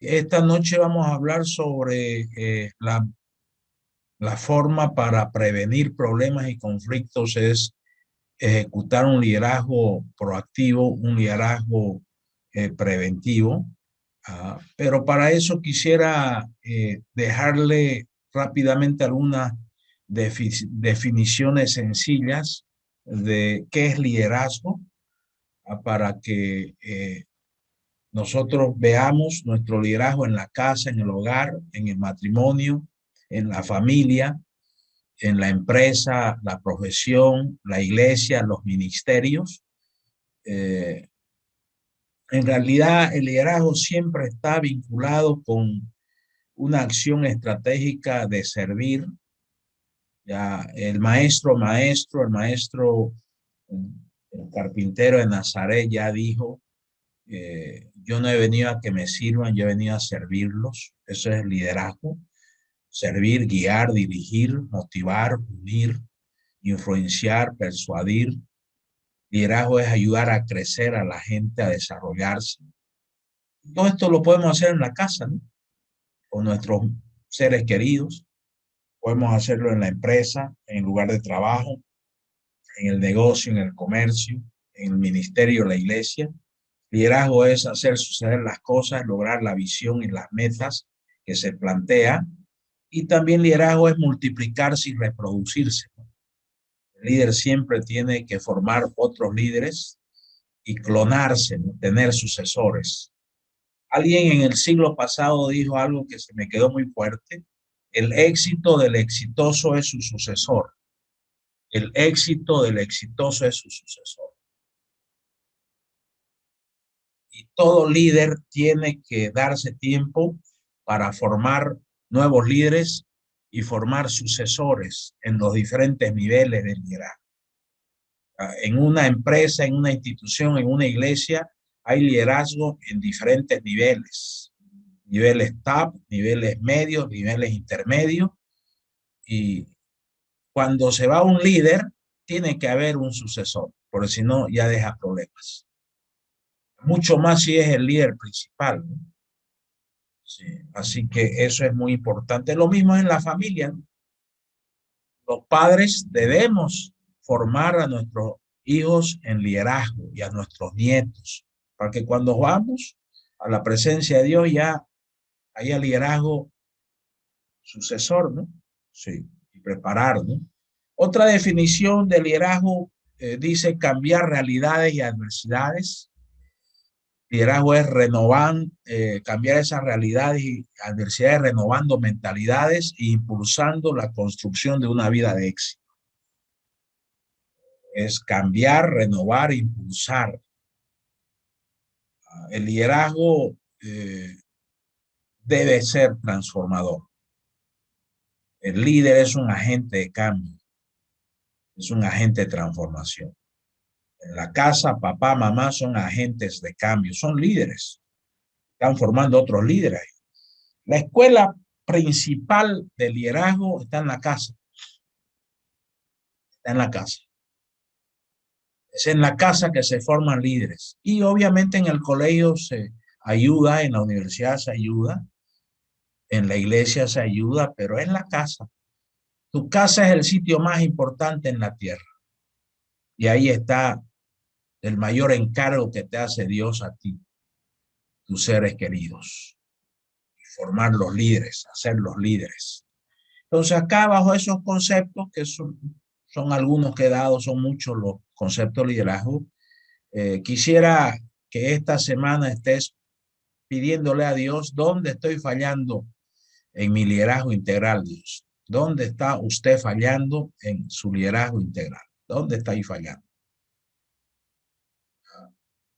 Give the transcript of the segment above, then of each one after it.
Esta noche vamos a hablar sobre la forma para prevenir problemas y conflictos es ejecutar un liderazgo proactivo, un liderazgo preventivo. Pero para eso quisiera dejarle rápidamente algunas definiciones sencillas de qué es liderazgo, para que nosotros veamos nuestro liderazgo en la casa, en el hogar, en el matrimonio, en la familia, en la empresa, la profesión, la iglesia, los ministerios. Eh, en realidad, el liderazgo siempre está vinculado con una acción estratégica de servir. Ya el maestro, el carpintero de Nazaret ya dijo, yo no he venido a que me sirvan, yo he venido a servirlos. Eso es el liderazgo. Servir, guiar, dirigir, motivar, unir, influenciar, persuadir. Liderazgo es ayudar a crecer a la gente, a desarrollarse. Todo esto lo podemos hacer en la casa, ¿no? Con nuestros seres queridos. Podemos hacerlo en la empresa, en el lugar de trabajo, en el negocio, en el comercio, en el ministerio, la iglesia. Liderazgo es hacer suceder las cosas, lograr la visión y las metas que se plantea. Y también liderazgo es multiplicarse y reproducirse. El líder siempre tiene que formar otros líderes y clonarse, ¿no? Tener sucesores. Alguien en el siglo pasado dijo algo que se me quedó muy fuerte. El éxito del exitoso es su sucesor. El éxito del exitoso es su sucesor. Y todo líder tiene que darse tiempo para formar nuevos líderes y formar sucesores en los diferentes niveles de liderazgo. En una empresa, en una institución, en una iglesia, hay liderazgo en diferentes niveles. Niveles top, niveles medios, niveles intermedios. Y cuando se va un líder, tiene que haber un sucesor, porque si no, ya deja problemas. Mucho más si es el líder principal, ¿no? Sí, así que eso es muy importante. Lo mismo en la familia, ¿no? Los padres debemos formar a nuestros hijos en liderazgo y a nuestros nietos, para que cuando vamos a la presencia de Dios ya haya liderazgo sucesor, ¿no? Sí, y preparar, ¿no? Otra definición de liderazgo dice cambiar realidades y adversidades. Liderazgo es renovar, cambiar esas realidades y adversidades, renovando mentalidades e impulsando la construcción de una vida de éxito. Es cambiar, renovar, impulsar. El liderazgo debe ser transformador. El líder es un agente de cambio, es un agente de transformación. En la casa, papá, mamá son agentes de cambio, son líderes, están formando otros líderes. La escuela principal de liderazgo está en la casa, está en la casa. Es en la casa que se forman líderes. Y obviamente en el colegio se ayuda, en la universidad se ayuda, en la iglesia se ayuda, pero es la casa. Tu casa es el sitio más importante en la tierra. Y ahí está el mayor encargo que te hace Dios a ti, tus seres queridos. Formar los líderes, hacer los líderes. Entonces acá bajo esos conceptos, que son algunos que he dado, son muchos los conceptos de liderazgo, quisiera que esta semana estés pidiéndole a Dios dónde estoy fallando en mi liderazgo integral, Dios. ¿Dónde está usted fallando en su liderazgo integral? ¿Dónde está ahí fallando?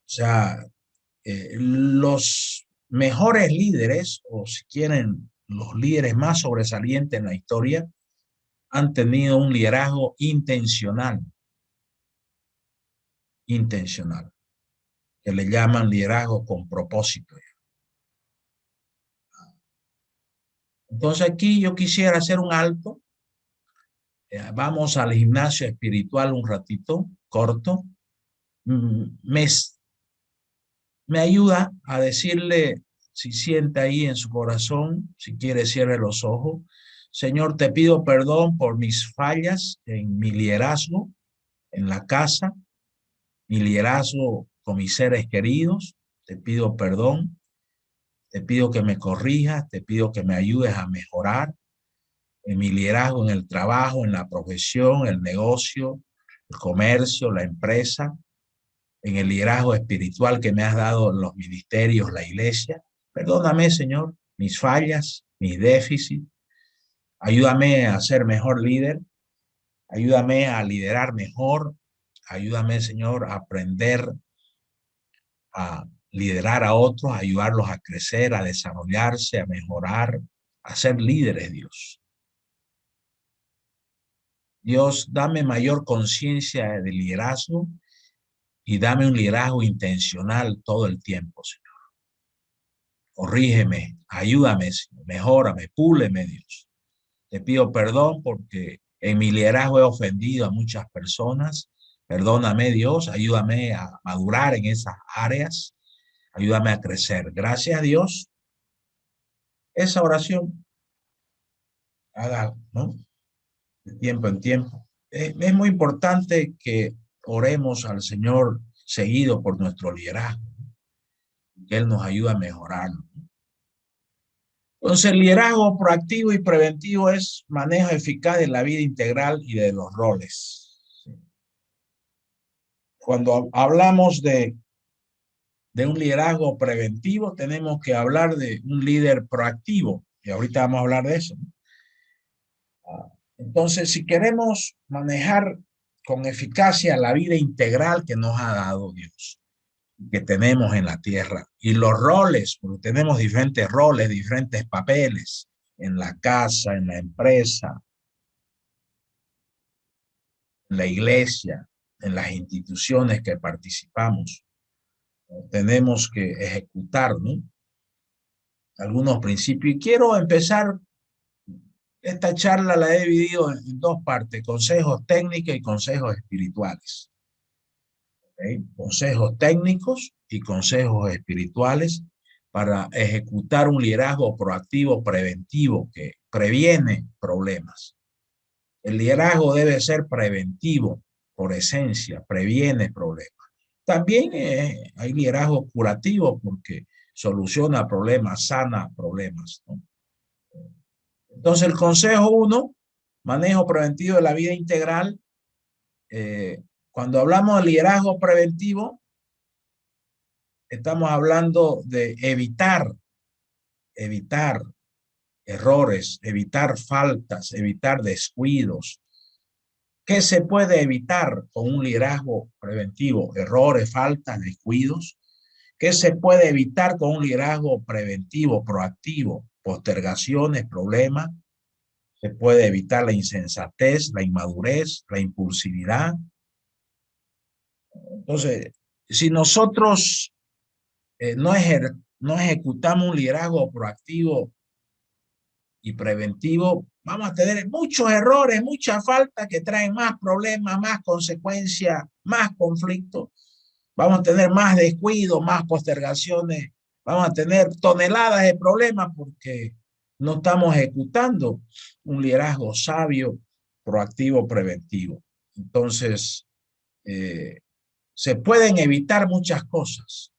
O sea, los mejores líderes, o si quieren, los líderes más sobresalientes en la historia, han tenido un liderazgo intencional, que le llaman liderazgo con propósito. Entonces aquí yo quisiera hacer un alto. Vamos al gimnasio espiritual un ratito, corto. Mm, Me, me ayuda a decirle si siente ahí en su corazón, si quiere cierre los ojos. Señor, te pido perdón por mis fallas en mi liderazgo, en la casa, mi liderazgo con mis seres queridos. Te pido perdón, te pido que me corrijas, te pido que me ayudes a mejorar en mi liderazgo, en el trabajo, en la profesión, el negocio, el comercio, la empresa, en el liderazgo espiritual que me has dado en los ministerios, la iglesia. Perdóname, Señor, mis fallas, mis déficits. Ayúdame a ser mejor líder. Ayúdame a liderar mejor. Ayúdame, Señor, a aprender a liderar a otros, a ayudarlos a crecer, a desarrollarse, a mejorar, a ser líderes, Dios. Dios, dame mayor conciencia de liderazgo y dame un liderazgo intencional todo el tiempo, Señor. Corrígeme, ayúdame, Señor, mejórame, púleme, Dios. Te pido perdón porque en mi liderazgo he ofendido a muchas personas. Perdóname, Dios, ayúdame a madurar en esas áreas. Ayúdame a crecer. Gracias a Dios. Esa oración, haga, ¿no? De tiempo en tiempo. Es muy importante que oremos al Señor seguido por nuestro liderazgo, que Él nos ayude a mejorarlo. Entonces, el liderazgo proactivo y preventivo es manejo eficaz de la vida integral y de los roles. Cuando hablamos de un liderazgo preventivo, tenemos que hablar de un líder proactivo, y ahorita vamos a hablar de eso, ¿no? Entonces, si queremos manejar con eficacia la vida integral que nos ha dado Dios, que tenemos en la tierra, y los roles, porque tenemos diferentes roles, diferentes papeles en la casa, en la empresa, en la iglesia, en las instituciones que participamos, tenemos que ejecutar, ¿no?, algunos principios. Y quiero empezar, esta charla la he dividido en dos partes: consejos técnicos y consejos espirituales. ¿Okay? Consejos técnicos y consejos espirituales para ejecutar un liderazgo proactivo preventivo que previene problemas. El liderazgo debe ser preventivo por esencia, previene problemas. También hay liderazgo curativo porque soluciona problemas, sana problemas, ¿no? Entonces, el consejo 1, manejo preventivo de la vida integral. Cuando hablamos de liderazgo preventivo, estamos hablando de evitar errores, evitar faltas, evitar descuidos. ¿Qué se puede evitar con un liderazgo preventivo? Errores, faltas, descuidos. ¿Qué se puede evitar con un liderazgo preventivo, proactivo? Postergaciones, problemas. Se puede evitar la insensatez, la inmadurez, la impulsividad. Entonces, si nosotros no ejecutamos un liderazgo proactivo y preventivo, vamos a tener muchos errores, muchas faltas que traen más problemas, más consecuencias, más conflictos. Vamos a tener más descuido, más postergaciones, vamos a tener toneladas de problemas porque no estamos ejecutando un liderazgo sabio, proactivo, preventivo. Entonces, se pueden evitar muchas cosas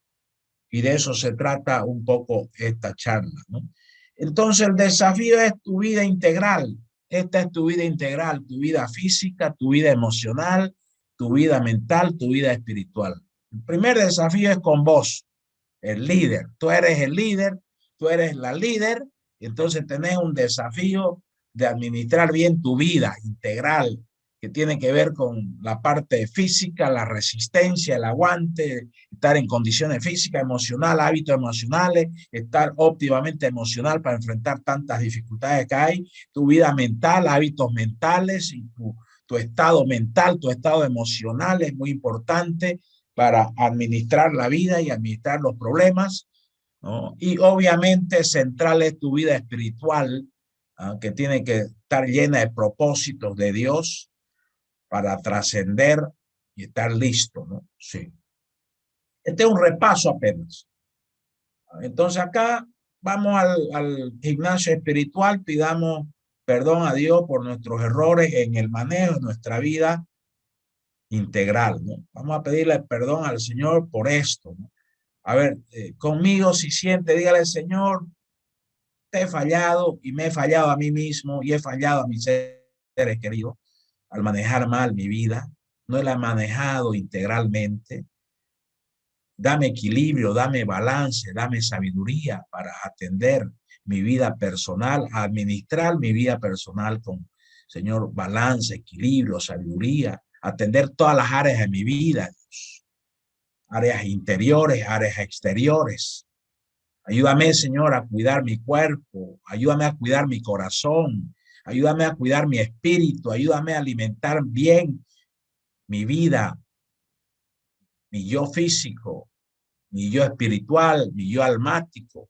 y de eso se trata un poco esta charla, ¿no? Entonces, el desafío es tu vida integral. Esta es tu vida integral, tu vida física, tu vida emocional, tu vida mental, tu vida espiritual. El primer desafío es con vos, el líder. Tú eres el líder, tú eres la líder, y entonces tenés un desafío de administrar bien tu vida integral, que tiene que ver con la parte física, la resistencia, el aguante, estar en condiciones físicas, emocionales, hábitos emocionales, estar óptimamente emocional para enfrentar tantas dificultades que hay, tu vida mental, hábitos mentales y tu estado mental, tu estado emocional es muy importante para administrar la vida y administrar los problemas, ¿no? Y obviamente central es tu vida espiritual, que tiene que estar llena de propósitos de Dios para trascender y estar listo, ¿no? Sí. Este es un repaso apenas. Entonces acá vamos al gimnasio espiritual, pidamos perdón a Dios por nuestros errores en el manejo de nuestra vida integral, ¿no? Vamos a pedirle perdón al Señor por esto, ¿no? A ver, conmigo si siente, dígale, Señor, te he fallado y me he fallado a mí mismo y he fallado a mis seres queridos al manejar mal mi vida. No la he manejado integralmente. Dame equilibrio, dame balance, dame sabiduría para atender mi vida personal, administrar mi vida personal con, Señor, balance, equilibrio, sabiduría, atender todas las áreas de mi vida, Dios. Áreas interiores, áreas exteriores. Ayúdame, Señor, a cuidar mi cuerpo, ayúdame a cuidar mi corazón, ayúdame a cuidar mi espíritu, ayúdame a alimentar bien mi vida, mi yo físico, mi yo espiritual, mi yo almático.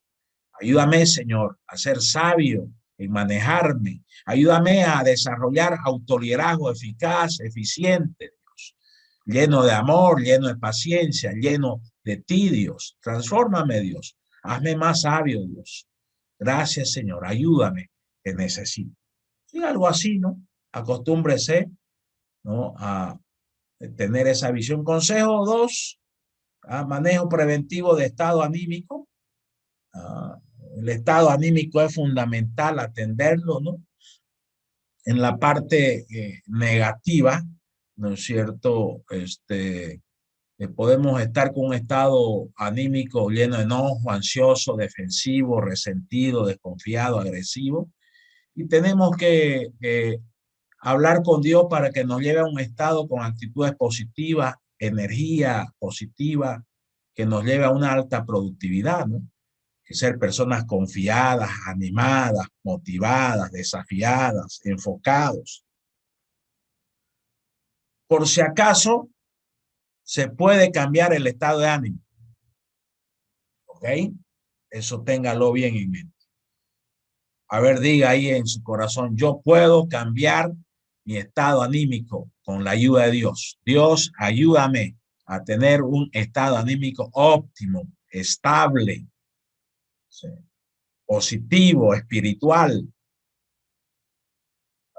Ayúdame, Señor, a ser sabio en manejarme. Ayúdame a desarrollar autoliderazgo eficaz, eficiente, Dios. Lleno de amor, lleno de paciencia, lleno de ti, Dios. Transfórmame, Dios. Hazme más sabio, Dios. Gracias, Señor. Ayúdame, que necesito. Sí, algo así, ¿no? Acostúmbrese, ¿no? A tener esa visión. Consejo 2, manejo preventivo de estado anímico. El estado anímico es fundamental atenderlo, ¿no? En la parte negativa, ¿no es cierto? Podemos estar con un estado anímico lleno de enojo, ansioso, defensivo, resentido, desconfiado, agresivo. Y tenemos que hablar con Dios para que nos lleve a un estado con actitudes positivas, energía positiva, que nos lleve a una alta productividad, ¿no? Que ser personas confiadas, animadas, motivadas, desafiadas, enfocados. Por si acaso, se puede cambiar el estado de ánimo. ¿Ok? Eso téngalo bien en mente. A ver, diga ahí en su corazón, yo puedo cambiar mi estado anímico con la ayuda de Dios. Dios, ayúdame a tener un estado anímico óptimo, estable, ¿sí? Positivo, espiritual.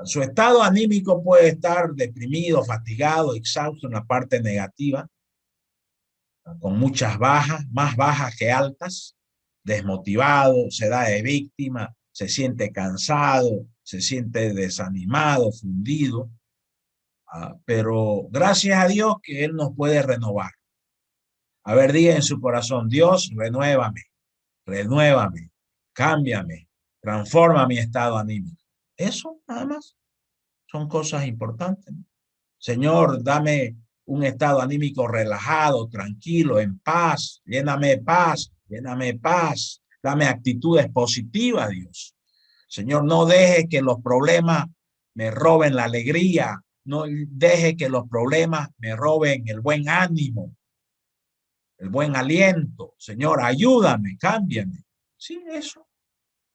Su estado anímico puede estar deprimido, fatigado, exhausto en la parte negativa, con muchas bajas, más bajas que altas, desmotivado, se da de víctima, se siente cansado, se siente desanimado, fundido, pero gracias a Dios que Él nos puede renovar. A ver, diga en su corazón, Dios, renuévame, renuévame, cámbiame, transforma mi estado anímico. Eso nada más son cosas importantes, ¿no? Señor, dame un estado anímico relajado, tranquilo, en paz, lléname de paz, dame actitudes positivas, Dios. Señor, no deje que los problemas me roben la alegría, no deje que los problemas me roben el buen ánimo, el buen aliento. Señor, ayúdame, cámbiame. Sí,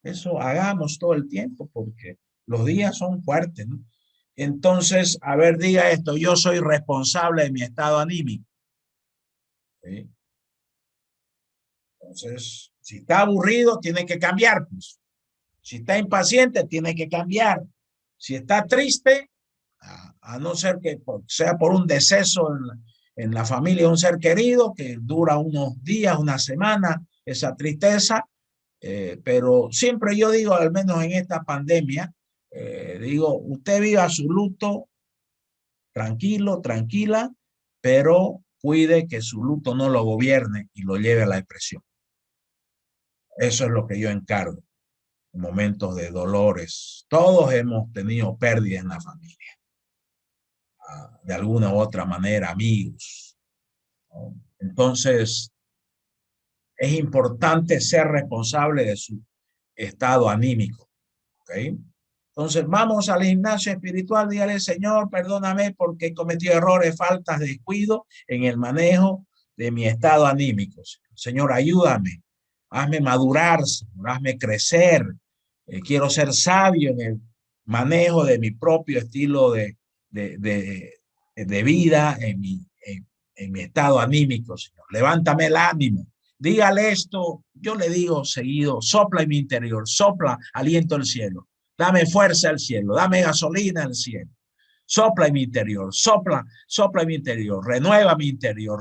eso hagamos todo el tiempo porque los días son fuertes, ¿no? Entonces, a ver, diga esto, yo soy responsable de mi estado anímico. ¿Sí? Entonces, si está aburrido, tiene que cambiar, pues. Si está impaciente, tiene que cambiar. Si está triste, a no ser que sea por un deceso en la familia de un ser querido, que dura unos días, una semana, esa tristeza, pero siempre yo digo, al menos en esta pandemia, digo, usted viva su luto tranquilo, tranquila, pero cuide que su luto no lo gobierne y lo lleve a la depresión. Eso es lo que yo encargo en momentos de dolores. Todos hemos tenido pérdidas en la familia, de alguna u otra manera, amigos, ¿no? Entonces, es importante ser responsable de su estado anímico, ¿ok? Entonces, vamos al gimnasio espiritual, dígale, Señor, perdóname porque he cometido errores, faltas, descuido en el manejo de mi estado anímico. Señor, ayúdame, hazme madurar, Señor, hazme crecer. Quiero ser sabio en el manejo de mi propio estilo de vida, en mi estado anímico, Señor. Levántame el ánimo, dígale esto, yo le digo seguido, sopla en mi interior, sopla, aliento el cielo, dame fuerza al cielo, dame gasolina al cielo, sopla en mi interior, sopla, sopla en mi interior,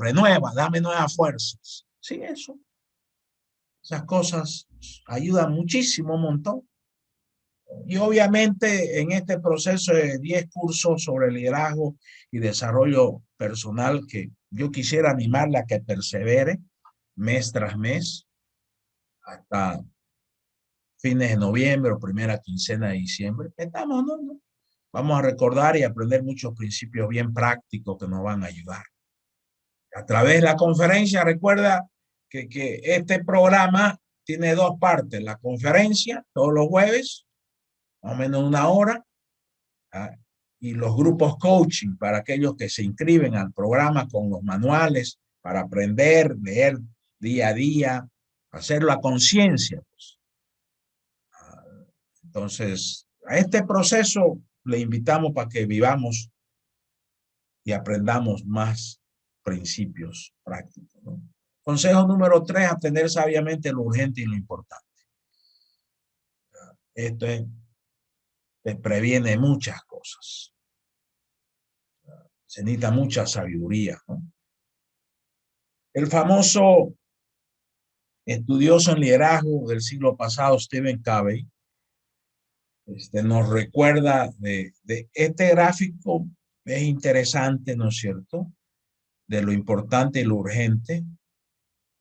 renueva, dame nuevas fuerzas. Sí, eso, esas cosas ayudan muchísimo, un montón. Y obviamente en este proceso de 10 cursos sobre liderazgo y desarrollo personal, que yo quisiera animarla a que persevere mes tras mes hasta fines de noviembre o primera quincena de diciembre. Estamos, ¿no? Vamos a recordar y aprender muchos principios bien prácticos que nos van a ayudar. A través de la conferencia, recuerda que este programa tiene dos partes. La conferencia todos los jueves, más o menos una hora, ¿ah? Y los grupos coaching para aquellos que se inscriben al programa con los manuales para aprender, leer día a día, hacerlo a conciencia. Pues. Entonces, a este proceso le invitamos para que vivamos y aprendamos más principios prácticos, ¿no? Consejo número 3, atender sabiamente lo urgente y lo importante. Esto es, te previene muchas cosas. Se necesita mucha sabiduría, ¿no? El famoso estudioso en liderazgo del siglo pasado, Stephen Covey, nos recuerda de este gráfico. Es interesante, ¿no es cierto?, de lo importante y lo urgente,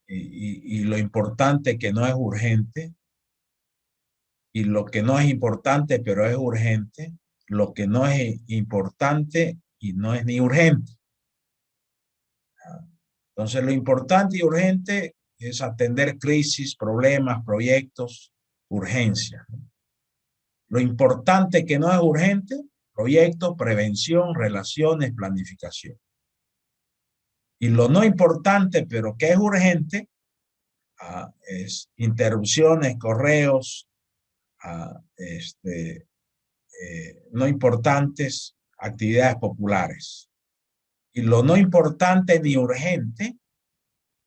y lo importante que no es urgente, y lo que no es importante pero es urgente, lo que no es importante y no es ni urgente. Entonces, lo importante y urgente es atender crisis, problemas, proyectos, urgencias. Lo importante que no es urgente, proyectos, prevención, relaciones, planificación. Y lo no importante, pero que es urgente, es interrupciones, correos, no importantes, actividades populares. Y lo no importante ni urgente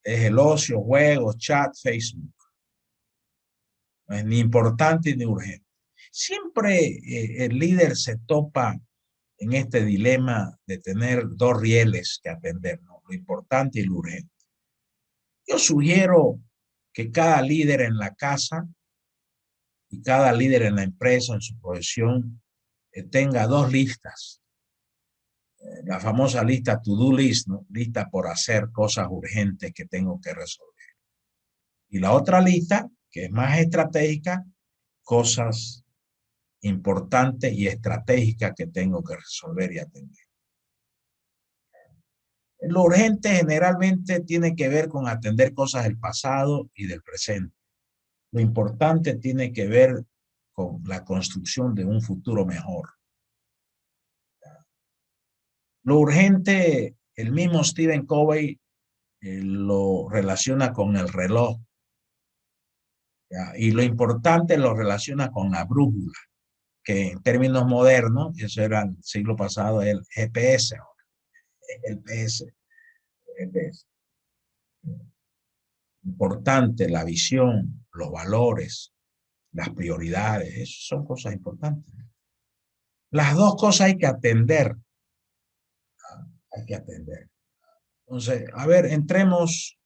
es el ocio, juegos, chat, Facebook. No es ni importante ni urgente. Siempre el líder se topa en este dilema de tener dos rieles que atender, ¿no? Lo importante y lo urgente. Yo sugiero que cada líder en la casa y cada líder en la empresa, en su profesión, tenga dos listas. La famosa lista to-do list, ¿no? Lista por hacer, cosas urgentes que tengo que resolver. Y la otra lista, que es más estratégica, cosas importantes y estratégicas que tengo que resolver y atender. Lo urgente generalmente tiene que ver con atender cosas del pasado y del presente. Lo importante tiene que ver con la construcción de un futuro mejor. Lo urgente, el mismo Stephen Covey lo relaciona con el reloj, ¿ya? Y lo importante lo relaciona con la brújula, que en términos modernos, eso era el siglo pasado, el GPS, ahora, el PS, el GPS. Importante la visión, los valores, las prioridades, eso son cosas importantes. Las dos cosas hay que atender, hay que atender. Entonces, a ver, entremos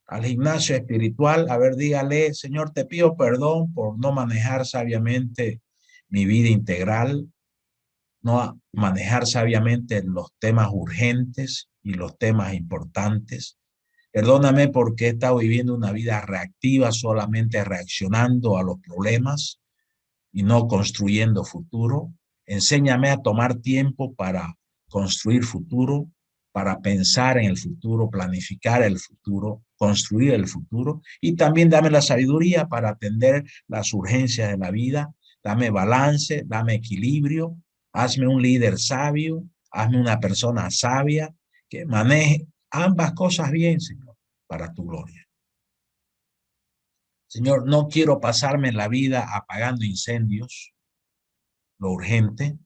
al gimnasio espiritual. A ver, dígale, Señor, te pido perdón por no manejar sabiamente mi vida integral, no manejar sabiamente los temas urgentes y los temas importantes. Perdóname porque he estado viviendo una vida reactiva, solamente reaccionando a los problemas y no construyendo futuro. Enséñame a tomar tiempo para construir futuro, para pensar en el futuro, planificar el futuro, construir el futuro, y también dame la sabiduría para atender las urgencias de la vida. Dame balance, dame equilibrio, hazme un líder sabio, hazme una persona sabia que maneje ambas cosas bien, Señor, para tu gloria. Señor, no quiero pasarme la vida apagando incendios, lo urgente.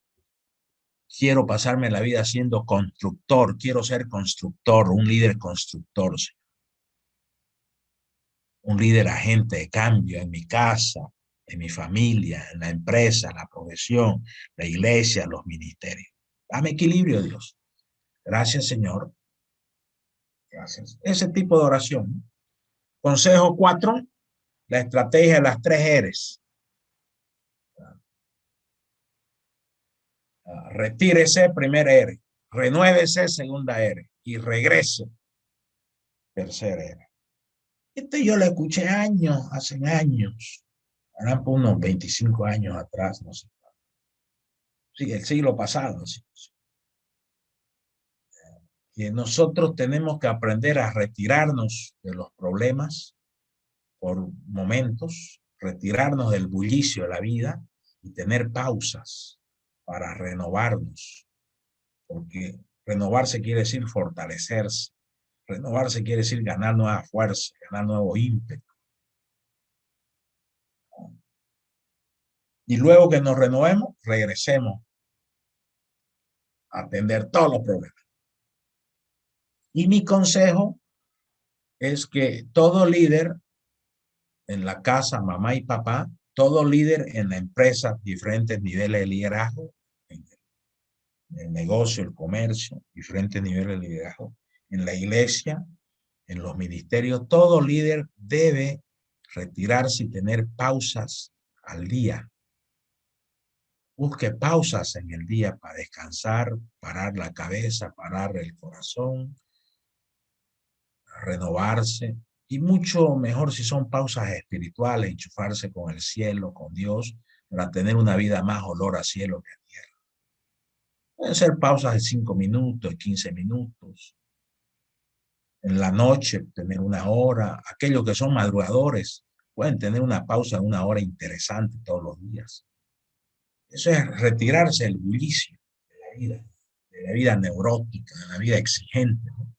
Quiero pasarme la vida siendo constructor, quiero ser constructor, un líder constructor. un líder agente de cambio en mi casa, en mi familia, en la empresa, la profesión, la iglesia, los ministerios. Dame equilibrio, Dios. Gracias, Señor. Gracias. Ese tipo de oración. Consejo 4, la estrategia de las 3 R's. Retírese, primera R. Renuévese, segunda R. Y regrese, tercera R. Este yo lo escuché años, hace años. Eran por unos 25 años atrás, no sé. Sí, el siglo pasado. Sí. Que nosotros tenemos que aprender a retirarnos de los problemas por momentos, retirarnos del bullicio de la vida y tener pausas para renovarnos, porque renovarse quiere decir fortalecerse, renovarse quiere decir ganar nueva fuerza, ganar nuevo ímpetu. Y luego que nos renovemos, regresemos a atender todos los problemas. Y mi consejo es que todo líder en la casa, mamá y papá, todo líder en la empresa, diferentes niveles de liderazgo, en el negocio, el comercio, diferentes niveles de liderazgo, en la iglesia, en los ministerios, todo líder debe retirarse y tener pausas al día. Busque pausas en el día para descansar, parar la cabeza, parar el corazón, renovarse. Y mucho mejor si son pausas espirituales, enchufarse con el cielo, con Dios, para tener una vida más olor a cielo que a tierra. Pueden ser pausas de 5 minutos, 15 minutos. En la noche, tener una hora. Aquellos que son madrugadores pueden tener una pausa de una hora interesante todos los días. Eso es retirarse del bullicio de la vida neurótica, de la vida exigente, ¿no?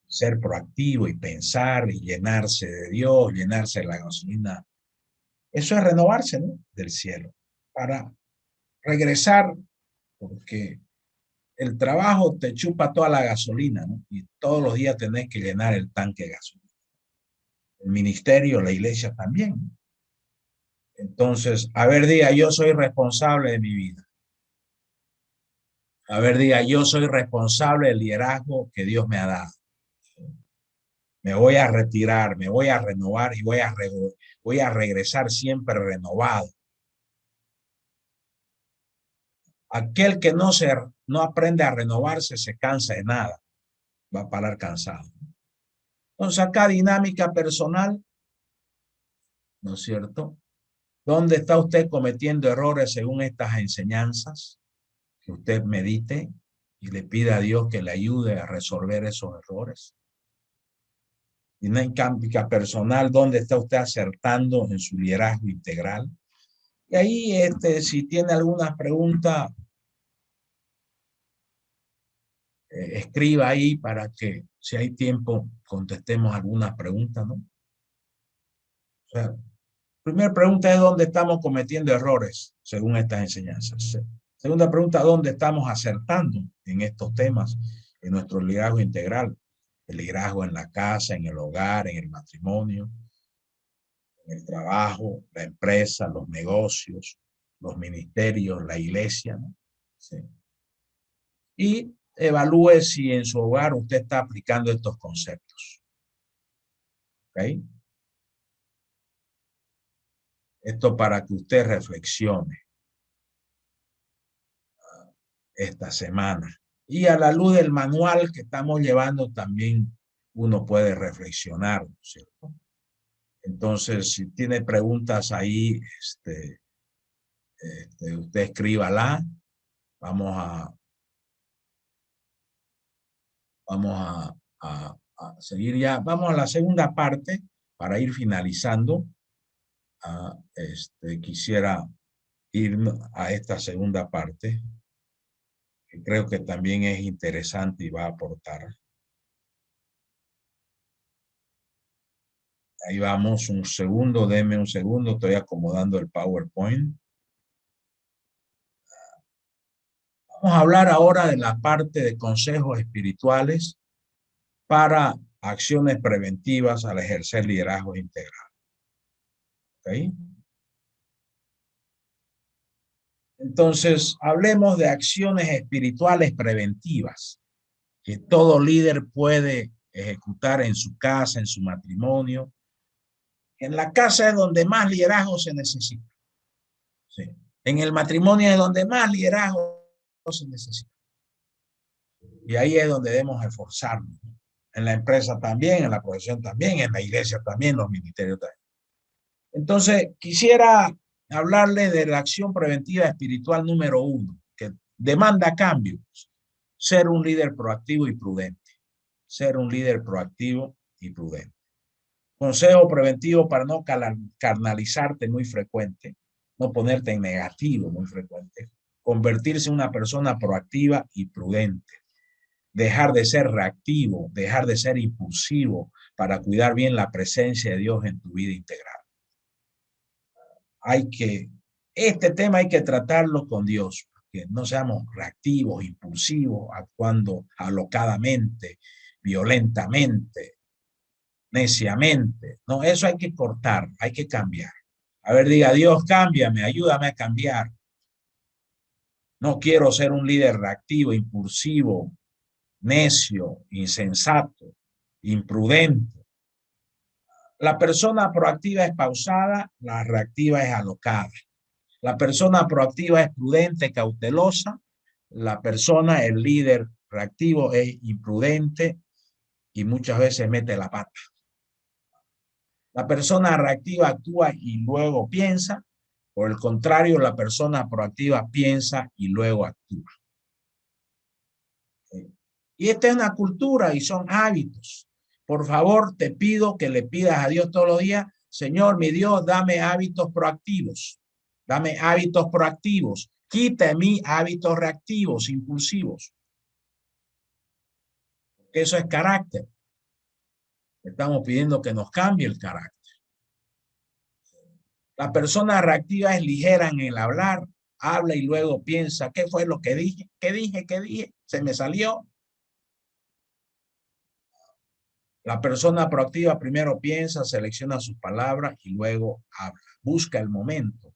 Ser proactivo y pensar y llenarse de Dios, llenarse de la gasolina. Eso es renovarse, ¿no? Del cielo, para regresar, porque el trabajo te chupa toda la gasolina, ¿no? Y todos los días tenés que llenar el tanque de gasolina. El ministerio, la iglesia también. Entonces, a ver, diga, yo soy responsable de mi vida. A ver, diga, yo soy responsable del liderazgo que Dios me ha dado. Me voy a retirar, me voy a renovar y voy a regresar siempre renovado. Aquel que no aprende a renovarse se cansa de nada, va a parar cansado. Entonces acá dinámica personal, ¿no es cierto? ¿Dónde está usted cometiendo errores según estas enseñanzas? Que usted medite y le pida a Dios que le ayude a resolver esos errores. Dinámica personal, ¿dónde está usted acertando en su liderazgo integral? Y ahí, si tiene alguna pregunta, escriba ahí para que, si hay tiempo, contestemos algunas preguntas, ¿no? O sea, primera pregunta es dónde estamos cometiendo errores, según estas enseñanzas. Segunda pregunta, ¿dónde estamos acertando en estos temas, en nuestro liderazgo integral? El liderazgo en la casa, en el hogar, en el matrimonio, en el trabajo, la empresa, los negocios, los ministerios, la iglesia, ¿no? Sí. Y evalúe si en su hogar usted está aplicando estos conceptos. ¿Ok? Esto para que usted reflexione esta semana. Y a la luz del manual que estamos llevando también uno puede reflexionar, ¿cierto? Entonces, si tiene preguntas ahí, usted escríbala. Vamos a, vamos a seguir ya. Vamos a la segunda parte para ir finalizando. Quisiera ir a esta segunda parte, que creo que también es interesante y va a aportar. Ahí vamos, un segundo, deme un segundo, estoy acomodando el PowerPoint. Vamos a hablar ahora de la parte de consejos espirituales para acciones preventivas al ejercer liderazgo integral. ¿Okay? Entonces, hablemos de acciones espirituales preventivas que todo líder puede ejecutar en su casa, en su matrimonio. En la casa es donde más liderazgo se necesita. Sí. En el matrimonio es donde más liderazgo se necesita. Y ahí es donde debemos esforzarnos. En la empresa también, en la profesión también, en la iglesia también, en los ministerios también. Entonces, quisiera hablarles de la acción preventiva espiritual número 1, que demanda cambios. Ser un líder proactivo y prudente. Ser un líder proactivo y prudente. Consejo preventivo para no carnalizarte muy frecuente, no ponerte en negativo muy frecuente. Convertirse en una persona proactiva y prudente. Dejar de ser reactivo, dejar de ser impulsivo para cuidar bien la presencia de Dios en tu vida integral. Este tema hay que tratarlo con Dios, que no seamos reactivos, impulsivos, actuando alocadamente, violentamente, neciamente. No, eso hay que cortar, hay que cambiar. A ver, diga, Dios, cámbiame, ayúdame a cambiar. No quiero ser un líder reactivo, impulsivo, necio, insensato, imprudente. La persona proactiva es pausada, la reactiva es alocada. La persona proactiva es prudente, cautelosa. La persona, el líder reactivo, es imprudente y muchas veces mete la pata. La persona reactiva actúa y luego piensa. Por el contrario, la persona proactiva piensa y luego actúa. Y esta es una cultura y son hábitos. Por favor, te pido que le pidas a Dios todos los días, Señor, mi Dios, dame hábitos proactivos. Dame hábitos proactivos. Quita de mí hábitos reactivos, impulsivos. Eso es carácter. Estamos pidiendo que nos cambie el carácter. La persona reactiva es ligera en el hablar, habla y luego piensa, ¿qué fue lo que dije? ¿Qué dije? ¿Qué dije? Se me salió. La persona proactiva primero piensa, selecciona sus palabras y luego habla. Busca el momento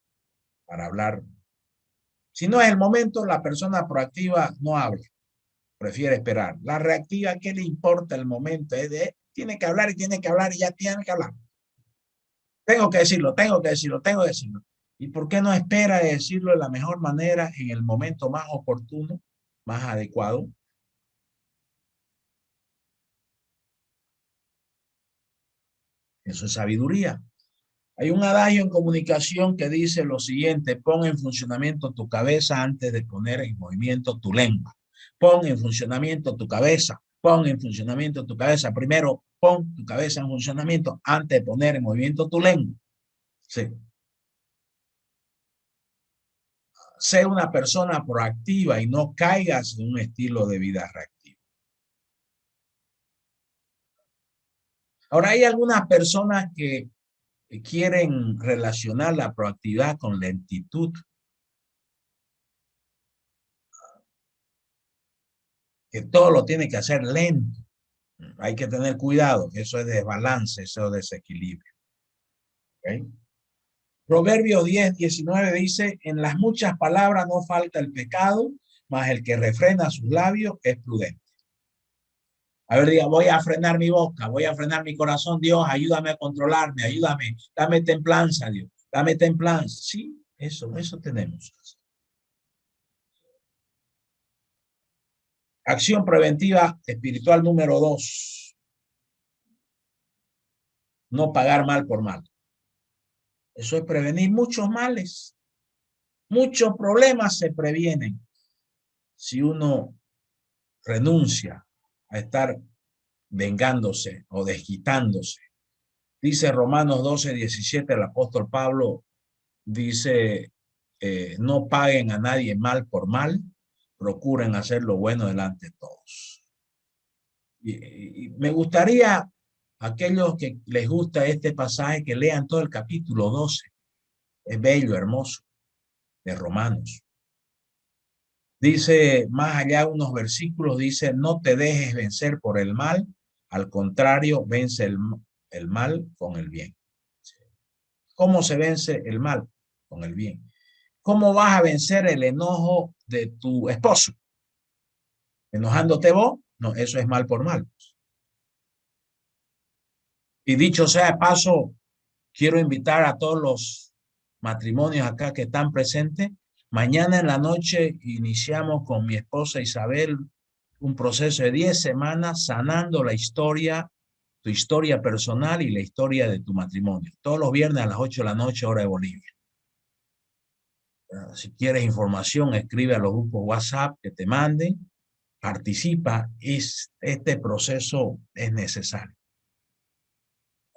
para hablar. Si no es el momento, la persona proactiva no habla, prefiere esperar. La reactiva, ¿qué le importa el momento? Tiene que hablar y tiene que hablar y ya tiene que hablar. Tengo que decirlo, tengo que decirlo, tengo que decirlo. ¿Y por qué no espera de decirlo de la mejor manera en el momento más oportuno, más adecuado? Eso es sabiduría. Hay un adagio en comunicación que dice lo siguiente: pon en funcionamiento tu cabeza antes de poner en movimiento tu lengua. Pon en funcionamiento tu cabeza, pon en funcionamiento tu cabeza. Primero, pon tu cabeza en funcionamiento antes de poner en movimiento tu lengua. Sí. Sé una persona proactiva y no caigas en un estilo de vida reactivo. Ahora, hay algunas personas que quieren relacionar la proactividad con lentitud, que todo lo tiene que hacer lento. Hay que tener cuidado, eso es desbalance, eso es desequilibrio. ¿Okay? Proverbios 10:19 dice, en las muchas palabras no falta el pecado, mas el que refrena sus labios es prudente. A ver, diga, voy a frenar mi boca, voy a frenar mi corazón, Dios, ayúdame a controlarme, ayúdame, dame templanza, Dios, dame templanza. Sí, eso tenemos. Acción preventiva espiritual número 2. No pagar mal por mal. Eso es prevenir muchos males. Muchos problemas se previenen si uno renuncia a estar vengándose o desquitándose. Dice Romanos 12:17, el apóstol Pablo dice, no paguen a nadie mal por mal, procuren hacer lo bueno delante de todos. Y me gustaría a aquellos que les gusta este pasaje que lean todo el capítulo 12. Es bello, hermoso, de Romanos. Dice más allá unos versículos, dice, no te dejes vencer por el mal, Al contrario, vence el mal con el bien. ¿Cómo se vence el mal? Con el bien. ¿Cómo vas a vencer el enojo de tu esposo? ¿Enojándote vos? No, eso es mal por mal. Y dicho sea de paso, quiero invitar a todos los matrimonios acá que están presentes. Mañana en la noche iniciamos con mi esposa Isabel un proceso de 10 semanas sanando la historia, tu historia personal y la historia de tu matrimonio. Todos los viernes a las 8 de la noche, hora de Bolivia. Si quieres información, escribe a los grupos WhatsApp que te manden, participa. Este proceso es necesario.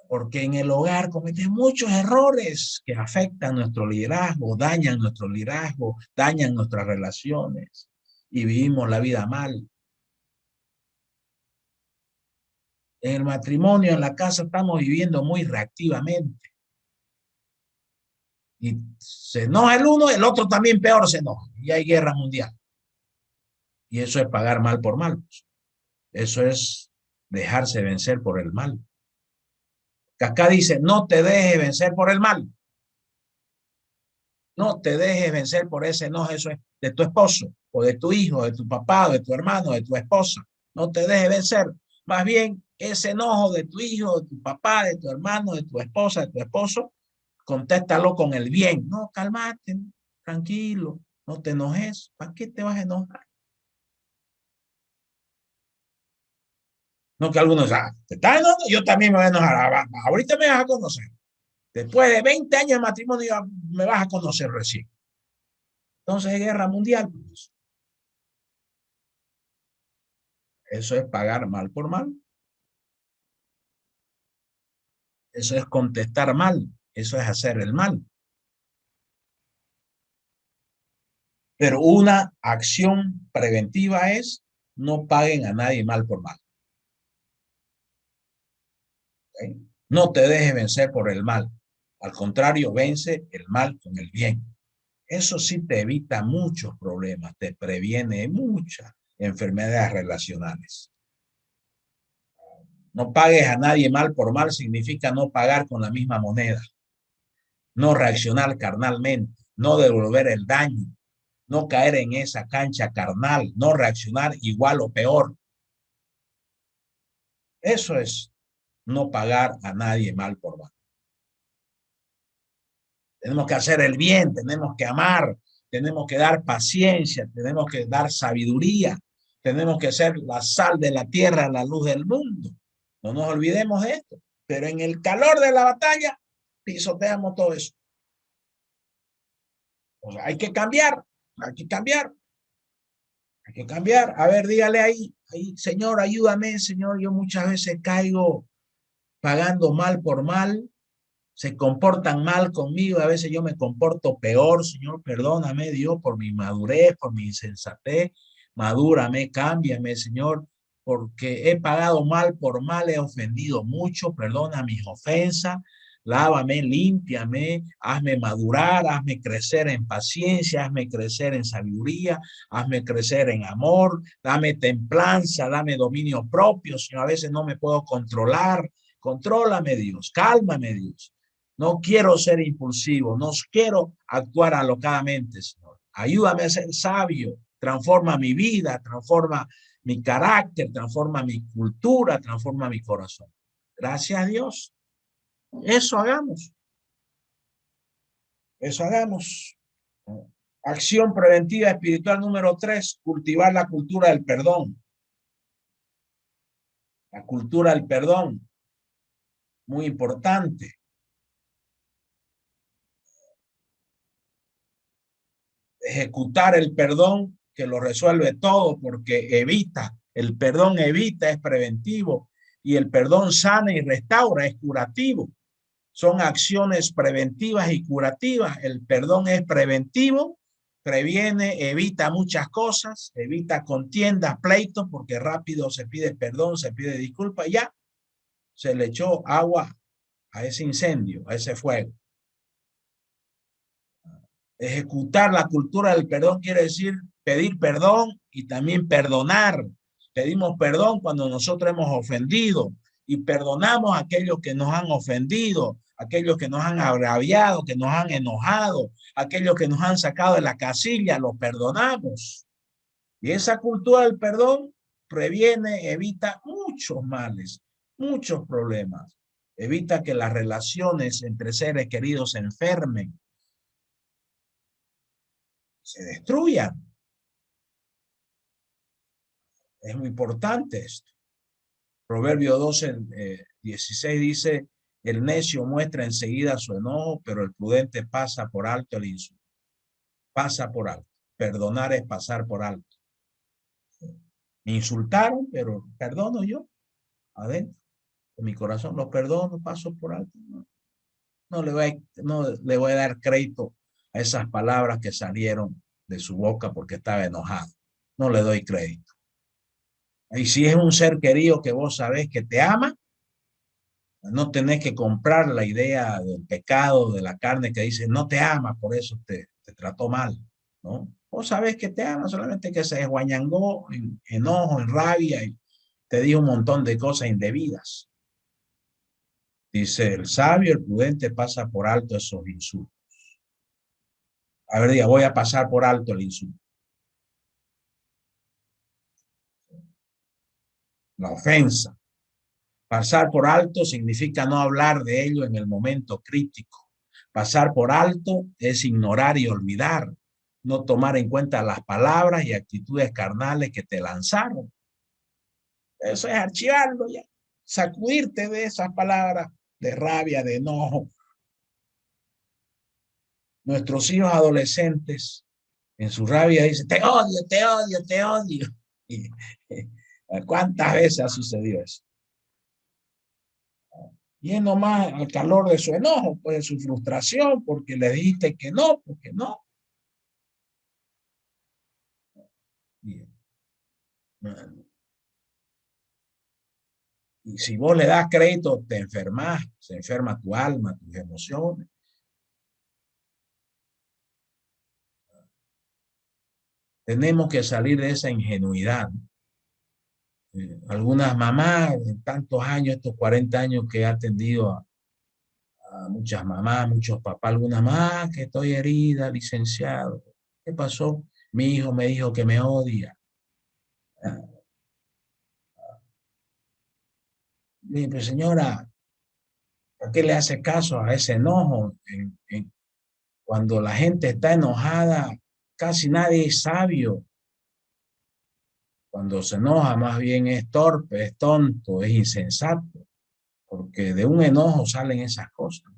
Porque en el hogar cometen muchos errores que afectan nuestro liderazgo, dañan nuestro liderazgo, dañan nuestras relaciones y vivimos la vida mal. En el matrimonio, en la casa, estamos viviendo muy reactivamente. Y se enoja el uno, el otro también peor se enoja. Y hay guerra mundial. Y eso es pagar mal por mal. Eso es dejarse vencer por el mal. Que acá dice, no te dejes vencer por el mal. No te dejes vencer por ese enojo, eso es de tu esposo, o de tu hijo, de tu papá, o de tu hermano, de tu esposa. No te dejes vencer. Más bien, ese enojo de tu hijo, de tu papá, de tu hermano, de tu esposa, de tu esposo, contéstalo con el bien. No, cálmate, tranquilo, no te enojes. ¿Para qué te vas a enojar? No que algunos, te estás enojando, yo también me voy a enojar. Ahorita me vas a conocer. Después de 20 años de matrimonio, me vas a conocer recién. Entonces, guerra mundial. Pues. Eso es pagar mal por mal. Eso es contestar mal. Eso es hacer el mal. Pero una acción preventiva es no paguen a nadie mal por mal. ¿Okay? No te dejes vencer por el mal. Al contrario, vence el mal con el bien. Eso sí te evita muchos problemas, te previene muchas enfermedades relacionales. No pagues a nadie mal por mal significa no pagar con la misma moneda, no reaccionar carnalmente, no devolver el daño, no caer en esa cancha carnal, no reaccionar igual o peor. Eso es no pagar a nadie mal por mal. Tenemos que hacer el bien, tenemos que amar, tenemos que dar paciencia, tenemos que dar sabiduría, tenemos que ser la sal de la tierra, la luz del mundo. No nos olvidemos de esto. Pero en el calor de la batalla, pisoteamos todo eso. O sea, hay que cambiar, hay que cambiar, hay que cambiar. A ver, dígale ahí, Señor, ayúdame, Señor, yo muchas veces caigo pagando mal por mal, se comportan mal conmigo, a veces yo me comporto peor, Señor, perdóname, Dios, por mi madurez, por mi insensatez, madúrame, cámbiame, Señor, porque he pagado mal por mal, he ofendido mucho, perdona mis ofensas, lávame, límpiame, hazme madurar, hazme crecer en paciencia, hazme crecer en sabiduría, hazme crecer en amor, dame templanza, dame dominio propio, Señor, a veces no me puedo controlar, contrólame, Dios, cálmame, Dios. No quiero ser impulsivo, no quiero actuar alocadamente, Señor. Ayúdame a ser sabio, transforma mi vida, transforma mi carácter, transforma mi cultura, transforma mi corazón. Gracias a Dios. Eso hagamos. Eso hagamos. Acción preventiva espiritual número 3, cultivar la cultura del perdón. La cultura del perdón, muy importante. Ejecutar el perdón que lo resuelve todo porque evita, el perdón evita, es preventivo y el perdón sana y restaura, es curativo. Son acciones preventivas y curativas. El perdón es preventivo, previene, evita muchas cosas, evita contiendas, pleitos, porque rápido se pide perdón, se pide disculpa y ya se le echó agua a ese incendio, a ese fuego. Ejecutar la cultura del perdón quiere decir pedir perdón y también perdonar. Pedimos perdón cuando nosotros hemos ofendido y perdonamos a aquellos que nos han ofendido, aquellos que nos han agraviado, que nos han enojado, aquellos que nos han sacado de la casilla, los perdonamos. Y esa cultura del perdón previene, evita muchos males, muchos problemas. Evita que las relaciones entre seres queridos se enfermen, se destruyan. Es muy importante esto. Proverbio 12, 16 dice, el necio muestra enseguida su enojo, pero el prudente pasa por alto el insulto. Pasa por alto. Perdonar es pasar por alto. Me insultaron, pero perdono yo. Adentro, en mi corazón los perdono, paso por alto. No le voy a dar crédito a esas palabras que salieron de su boca porque estaba enojado. No le doy crédito. Y si es un ser querido que vos sabés que te ama, no tenés que comprar la idea del pecado, de la carne que dice no te ama, por eso te trató mal, ¿no? Vos sabés que te ama, solamente que se desguañangó en enojo, en rabia y te dijo un montón de cosas indebidas. Dice, el sabio, el prudente pasa por alto esos insultos. A ver, diga, voy a pasar por alto el insulto. La ofensa. Pasar por alto significa no hablar de ello en el momento crítico. Pasar por alto es ignorar y olvidar, no tomar en cuenta las palabras y actitudes carnales que te lanzaron. Eso es archivarlo ya, sacudirte de esas palabras de rabia, de enojo. Nuestros hijos adolescentes en su rabia dicen, te odio, te odio, te odio. Y, ¿cuántas veces ha sucedido eso? Y es nomás al calor de su enojo, pues de su frustración, porque le dijiste que no, porque no. Y si vos le das crédito, te enfermas, se enferma tu alma, tus emociones. Tenemos que salir de esa ingenuidad. Algunas mamás, en tantos años, estos 40 años que he atendido a muchas mamás, muchos papás, algunas más que estoy herida, licenciado. ¿Qué pasó? Mi hijo me dijo que me odia. Le dije, señora, ¿por qué le hace caso a ese enojo? Cuando la gente está enojada, casi nadie es sabio. Cuando se enoja, más bien es torpe, es tonto, es insensato, porque de un enojo salen esas cosas.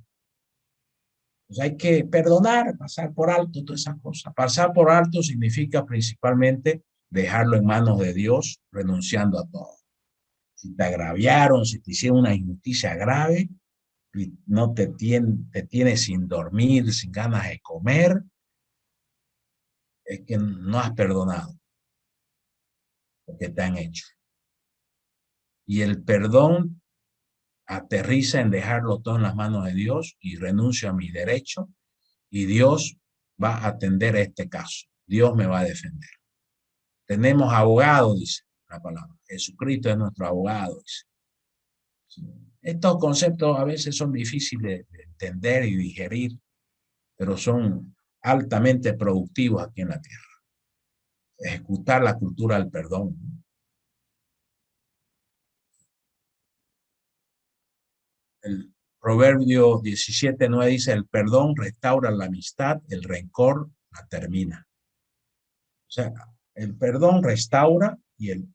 Pues hay que perdonar, pasar por alto todas esas cosas. Pasar por alto significa principalmente dejarlo en manos de Dios, renunciando a todo. Si te agraviaron, si te hicieron una injusticia grave, y no te tienes sin dormir, sin ganas de comer, es que no has perdonado lo que te han hecho. Y el perdón aterriza en dejarlo todo en las manos de Dios y renuncio a mi derecho y Dios va a atender este caso. Dios me va a defender. Tenemos abogado, dice la palabra. Jesucristo es nuestro abogado, dice. Estos conceptos a veces son difíciles de entender y digerir, pero son altamente productivos aquí en la tierra. Ejecutar la cultura del perdón. El Proverbio 17:9 dice, el perdón restaura la amistad, el rencor la termina. O sea, el perdón restaura y el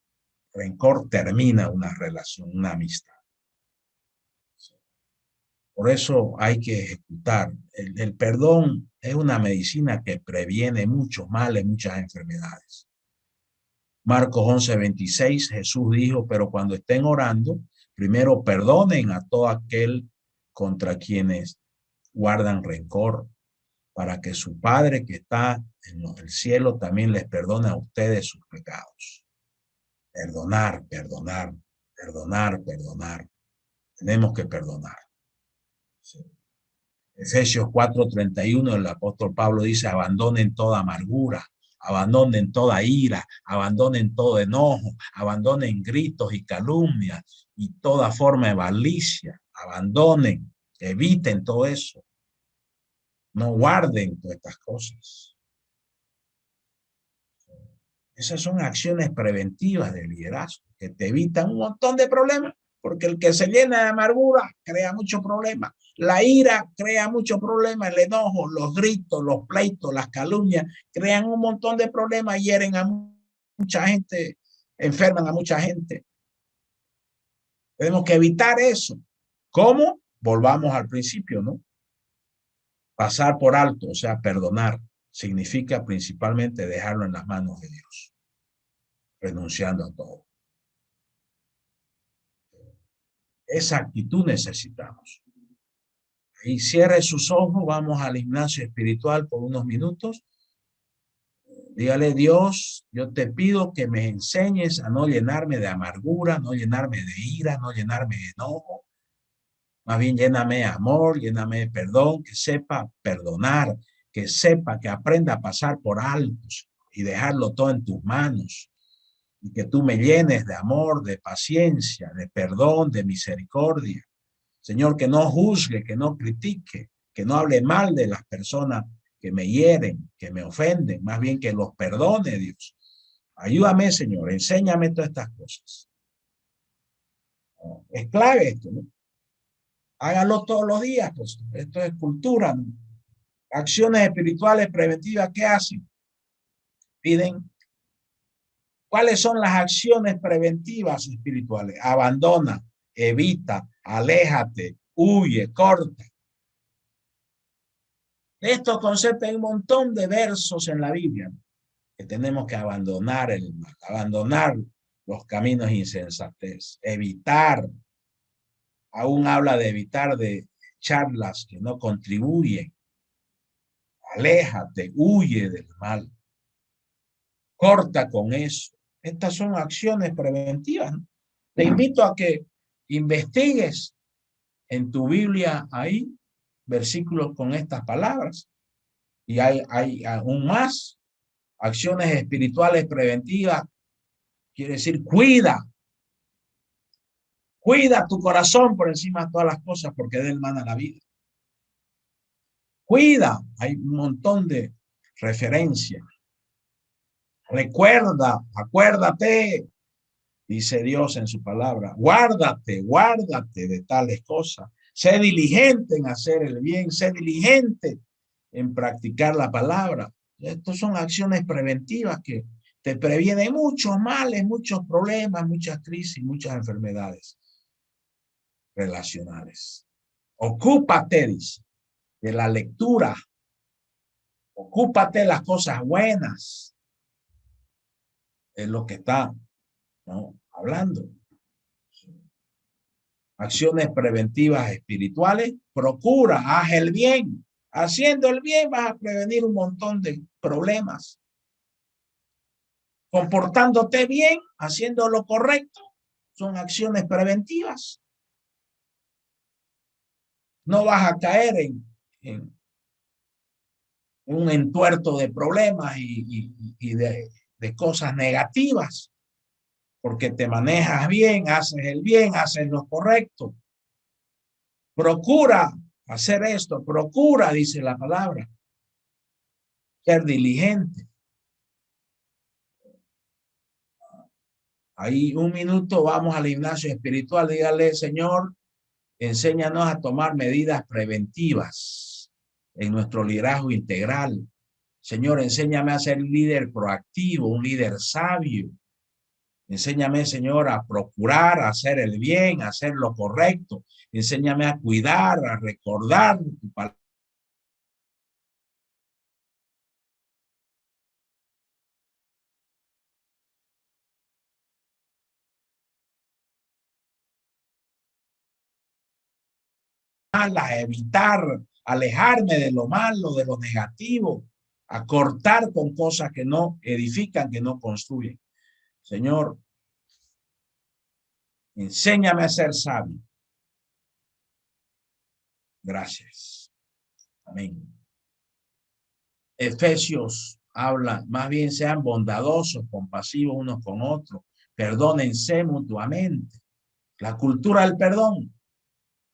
rencor termina una relación, una amistad. Por eso hay que ejecutar. El perdón es una medicina que previene muchos males, muchas enfermedades. Marcos 11:26, Jesús dijo, pero cuando estén orando, primero perdonen a todo aquel contra quienes guardan rencor, para que su Padre que está en el cielo también les perdone a ustedes sus pecados. Perdonar, perdonar, perdonar, perdonar. Tenemos que perdonar. Sí. Efesios 4:31, el apóstol Pablo dice, abandonen toda amargura, Abandonen toda ira, abandonen todo enojo, abandonen gritos y calumnias y toda forma de malicia. Abandonen, eviten todo eso. No guarden todas estas cosas. Esas son acciones preventivas de liderazgo que te evitan un montón de problemas, porque el que se llena de amargura crea muchos problemas. La ira crea muchos problemas, el enojo, los gritos, los pleitos, las calumnias, crean un montón de problemas, hieren a mucha gente, enferman a mucha gente. Tenemos que evitar eso. ¿Cómo? Volvamos al principio, ¿no? Pasar por alto, o sea, perdonar, significa principalmente dejarlo en las manos de Dios, renunciando a todo. Esa actitud necesitamos. Y cierre sus ojos, vamos al gimnasio espiritual por unos minutos. Dígale, Dios, yo te pido que me enseñes a no llenarme de amargura, no llenarme de ira, no llenarme de enojo. Más bien lléname de amor, lléname de perdón, que sepa perdonar, que sepa, que aprenda a pasar por altos y dejarlo todo en tus manos. Y que tú me llenes de amor, de paciencia, de perdón, de misericordia. Señor, que no juzgue, que no critique, que no hable mal de las personas que me hieren, que me ofenden, más bien que los perdone, Dios. Ayúdame, Señor, enséñame todas estas cosas. Es clave esto, ¿no? Hágalo todos los días, pues. Esto es cultura, ¿no? Acciones espirituales preventivas, ¿qué hacen? Piden. ¿Cuáles son las acciones preventivas espirituales? Abandona, evita, aléjate, huye, corta. De estos conceptos hay un montón de versos en la Biblia que tenemos que abandonar el mal, abandonar los caminos insensatez, evitar, aún habla de evitar de charlas que no contribuyen, aléjate, huye del mal, corta con eso. Estas son acciones preventivas, ¿no? Te invito a que investigues en tu Biblia ahí versículos con estas palabras y hay aún más. Acciones espirituales preventivas quiere decir cuida tu corazón por encima de todas las cosas porque de él mana la vida. Cuida, hay un montón de referencias. Recuerda, acuérdate, dice Dios en su palabra, guárdate de tales cosas. Sé diligente en hacer el bien, sé diligente en practicar la palabra. Estas son acciones preventivas que te previenen muchos males, muchos problemas, muchas crisis, muchas enfermedades relacionales. Ocúpate, dice, de la lectura. Ocúpate de las cosas buenas. Es lo que está, ¿no?, hablando. Acciones preventivas espirituales. Procura, haz el bien. Haciendo el bien vas a prevenir un montón de problemas. Comportándote bien, haciendo lo correcto, son acciones preventivas. No vas a caer en un entuerto de problemas y de cosas negativas, porque te manejas bien, haces lo correcto. Procura hacer esto, procura, dice la palabra, ser diligente. Ahí un minuto, vamos al gimnasio espiritual, dígale, Señor, enséñanos a tomar medidas preventivas en nuestro liderazgo integral. Señor, enséñame a ser un líder proactivo, un líder sabio. Enséñame, Señor, a procurar, a hacer el bien, a hacer lo correcto. Enséñame a cuidar, a recordar tu palabra. A evitar, alejarme de lo malo, de lo negativo, a cortar con cosas que no edifican, que no construyen. Señor, enséñame a ser sabio. Gracias. Amén. Efesios habla, más bien sean bondadosos, compasivos unos con otros, perdónense mutuamente. La cultura del perdón,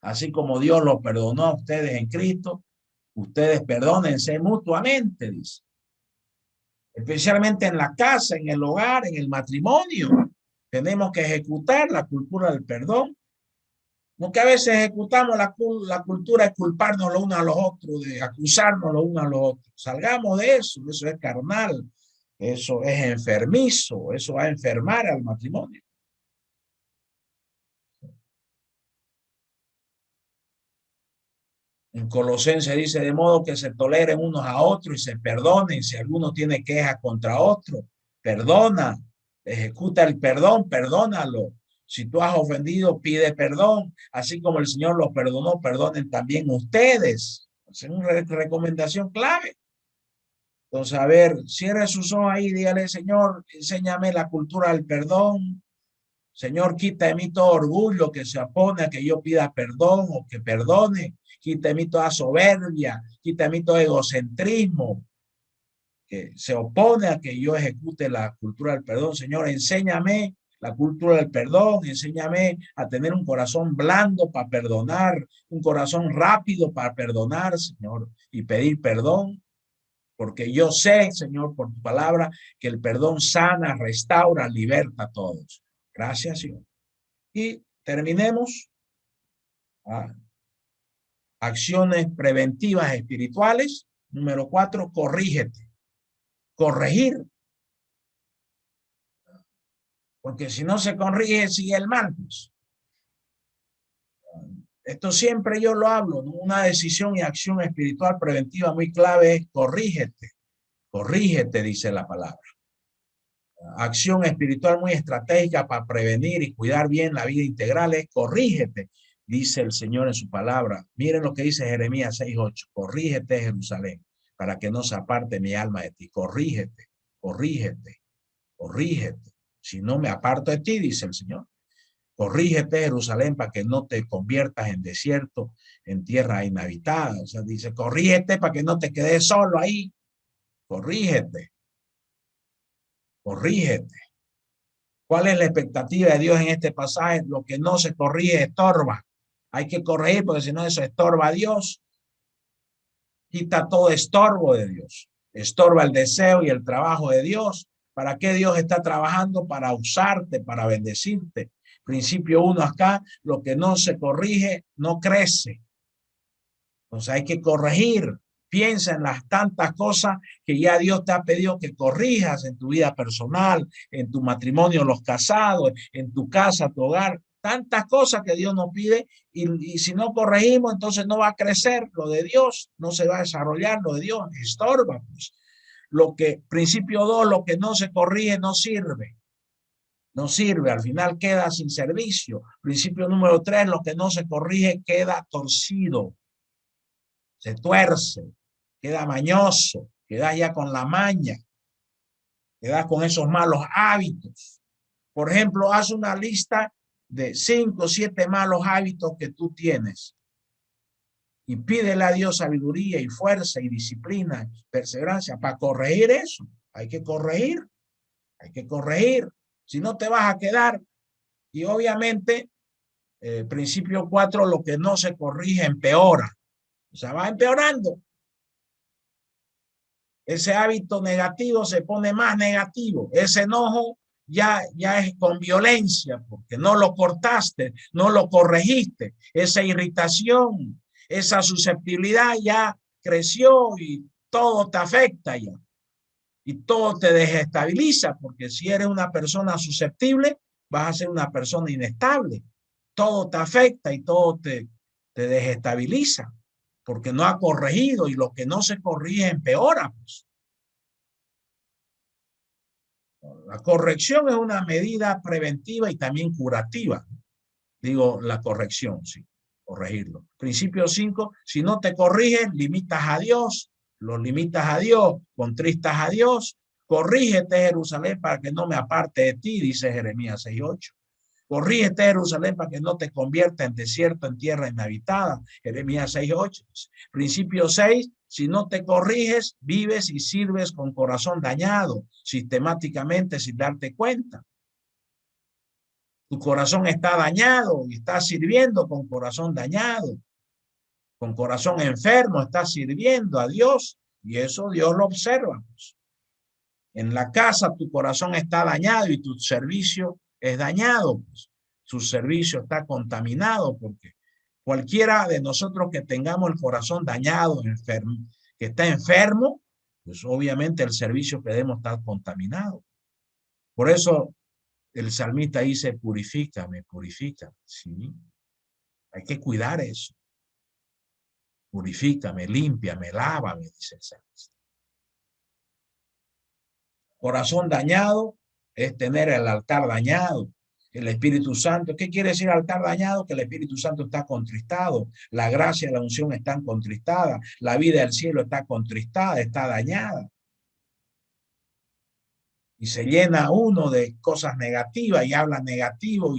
así como Dios los perdonó a ustedes en Cristo, ustedes perdónense mutuamente, dice. Especialmente en la casa, en el hogar, en el matrimonio. Tenemos que ejecutar la cultura del perdón. No que a veces ejecutamos la cultura de culparnos los unos a los otros, de acusarnos los unos a los otros. Salgamos de eso, eso es carnal, eso es enfermizo, eso va a enfermar al matrimonio. En Colosenses dice, de modo que se toleren unos a otros y se perdonen. Si alguno tiene queja contra otro, perdona, ejecuta el perdón, perdónalo. Si tú has ofendido, pide perdón. Así como el Señor los perdonó, perdonen también ustedes. Es una recomendación clave. Entonces, a ver, cierre sus ojos ahí, dígale, Señor, enséñame la cultura del perdón. Señor, quita de mí todo orgullo que se opone a que yo pida perdón o que perdone. Quita de mí toda soberbia, quita de mí todo egocentrismo que se opone a que yo ejecute la cultura del perdón. Señor, enséñame la cultura del perdón, enséñame a tener un corazón blando para perdonar, un corazón rápido para perdonar, Señor, y pedir perdón. Porque yo sé, Señor, por tu palabra, que el perdón sana, restaura, liberta a todos. Gracias, Señor. Y terminemos. Acciones preventivas espirituales. Número 4, corrígete. Corregir. Porque si no se corrige, sigue el mal. Pues. Esto siempre yo lo hablo, ¿no? Una decisión y acción espiritual preventiva muy clave es corrígete. Corrígete, dice la palabra. Acción espiritual muy estratégica para prevenir y cuidar bien la vida integral es corrígete, dice el Señor en su palabra. Miren lo que dice Jeremías 6:8. Corrígete, Jerusalén, para que no se aparte mi alma de ti. Corrígete, corrígete, corrígete. Si no me aparto de ti, dice el Señor. Corrígete, Jerusalén, para que no te conviertas en desierto, en tierra inhabitada. O sea, dice, corrígete para que no te quedes solo ahí. Corrígete, corrígete. ¿Cuál es la expectativa de Dios en este pasaje? Lo que no se corrige estorba. Hay que corregir porque si no eso estorba a Dios. Quita todo estorbo de Dios. Estorba el deseo y el trabajo de Dios. ¿Para qué Dios está trabajando? Para usarte, para bendecirte. Principio 1 acá, lo que no se corrige no crece. Entonces hay que corregir. Piensa en las tantas cosas que ya Dios te ha pedido que corrijas en tu vida personal, en tu matrimonio, los casados, en tu casa, tu hogar. Tantas cosas que Dios nos pide y si no corregimos, entonces no va a crecer lo de Dios, no se va a desarrollar lo de Dios, estorba. Pues. Principio 2, lo que no se corrige no sirve. No sirve, al final queda sin servicio. Principio número 3, lo que no se corrige queda torcido, se tuerce, queda mañoso, queda ya con la maña, queda con esos malos hábitos. Por ejemplo, haz una lista de 5 o 7 malos hábitos que tú tienes y pídele a Dios sabiduría y fuerza y disciplina, perseverancia para corregir eso. Hay que corregir, hay que corregir. Si no te vas a quedar y obviamente, principio 4, lo que no se corrige empeora. O sea, va empeorando. Ese hábito negativo se pone más negativo. Ese enojo ya es con violencia, porque no lo cortaste, no lo corregiste. Esa irritación, esa susceptibilidad ya creció y todo te afecta ya. Y todo te desestabiliza, porque si eres una persona susceptible, vas a ser una persona inestable. Todo te afecta y todo te desestabiliza, porque no ha corregido y lo que no se corrige empeora. Pues. La corrección es una medida preventiva y también curativa. Digo, la corrección, sí, corregirlo. Principio 5, si no te corriges, limitas a Dios, lo limitas a Dios, contristas a Dios. Corrígete, Jerusalén, para que no me aparte de ti, dice Jeremías 6:8. Corrígete, Jerusalén, para que no te convierta en desierto, en tierra inhabitada. Jeremías 6:8. Principio 6, Si no te corriges, vives y sirves con corazón dañado, sistemáticamente sin darte cuenta. Tu corazón está dañado y estás sirviendo con corazón dañado. Con corazón enfermo estás sirviendo a Dios y eso Dios lo observa. En la casa tu corazón está dañado y tu servicio es dañado. Su servicio está contaminado porque cualquiera de nosotros que tengamos el corazón dañado, enfermo, que está enfermo, pues obviamente el servicio que demos está contaminado. Por eso el salmista dice, purifícame, purifícame. Sí, hay que cuidar eso. Purifícame, límpiame, lávame, dice el salmista. Corazón dañado es tener el altar dañado. El Espíritu Santo, ¿qué quiere decir altar dañado? Que el Espíritu Santo está contristado, la gracia y la unción están contristadas, la vida del cielo está contristada, está dañada. Y se llena uno de cosas negativas y habla negativo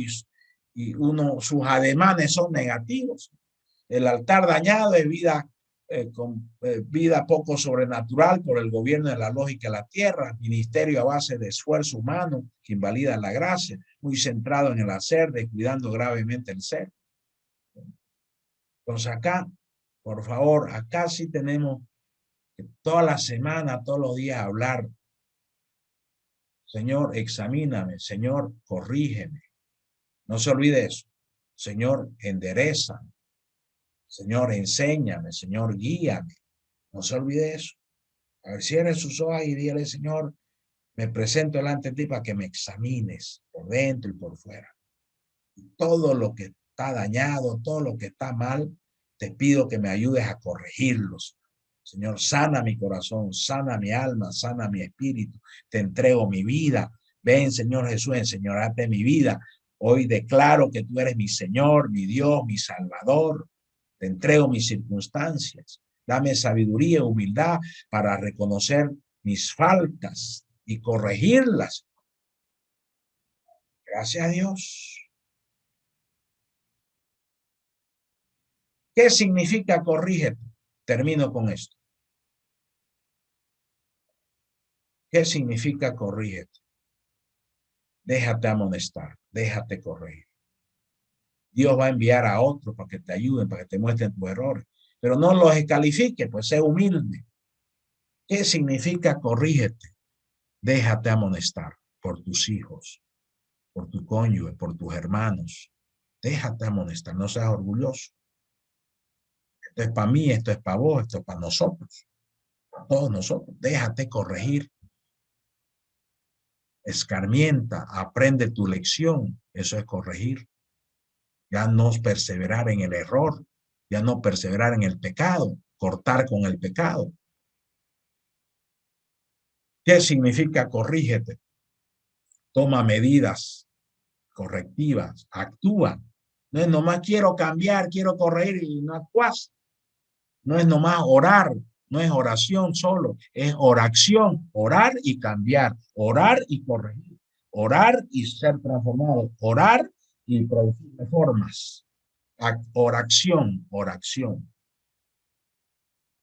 y uno, sus ademanes son negativos. El altar dañado es vida con vida poco sobrenatural por el gobierno de la lógica de la tierra, ministerio a base de esfuerzo humano que invalida la gracia, muy centrado en el hacer, descuidando gravemente el ser. Entonces acá, por favor, acá sí tenemos que toda la semana, todos los días hablar, Señor, examíname, Señor, corrígeme. No se olvide eso. Señor, enderezame. Señor, enséñame. Señor, guíame. No se olvide eso. A ver, cierre sus ojos y dígale, Señor, me presento delante de ti para que me examines por dentro y por fuera. Y todo lo que está dañado, todo lo que está mal, te pido que me ayudes a corregirlos. Señor, sana mi corazón, sana mi alma, sana mi espíritu. Te entrego mi vida. Ven, Señor Jesús, enseñorate mi vida. Hoy declaro que tú eres mi Señor, mi Dios, mi Salvador. Te entrego mis circunstancias. Dame sabiduría y humildad para reconocer mis faltas y corregirlas. Gracias a Dios. ¿Qué significa corrígete? Termino con esto. ¿Qué significa corrígete? Déjate amonestar, déjate corregir. Dios va a enviar a otros para que te ayuden, para que te muestren tus errores. Pero no los descalifique, pues sé humilde. ¿Qué significa corrígete? Déjate amonestar por tus hijos, por tu cónyuge, por tus hermanos. Déjate amonestar, no seas orgulloso. Esto es para mí, esto es para vos, esto es para nosotros, para todos nosotros. Déjate corregir. Escarmienta, aprende tu lección. Eso es corregir. Ya no perseverar en el error, ya no perseverar en el pecado, cortar con el pecado. ¿Qué significa corrígete? Toma medidas correctivas, actúa. No es nomás quiero cambiar, quiero corregir y no actúas. No es nomás orar, no es oración solo, es oración, orar y cambiar, orar y corregir, orar y ser transformado, orar y producir reformas. Oración, oración.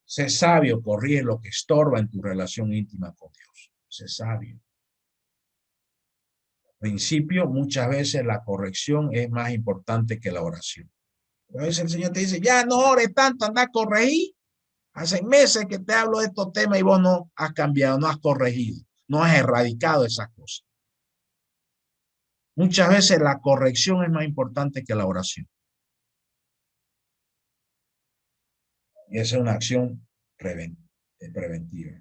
Sé sabio, corrige lo que estorba en tu relación íntima con Dios. Sé sabio. Al principio, muchas veces la corrección es más importante que la oración. A veces el Señor te dice, ya no ores tanto, anda a corregir. Hace meses que te hablo de estos temas y vos no has cambiado, no has corregido, no has erradicado esas cosas. Muchas veces la corrección es más importante que la oración. Y esa es una acción preventiva.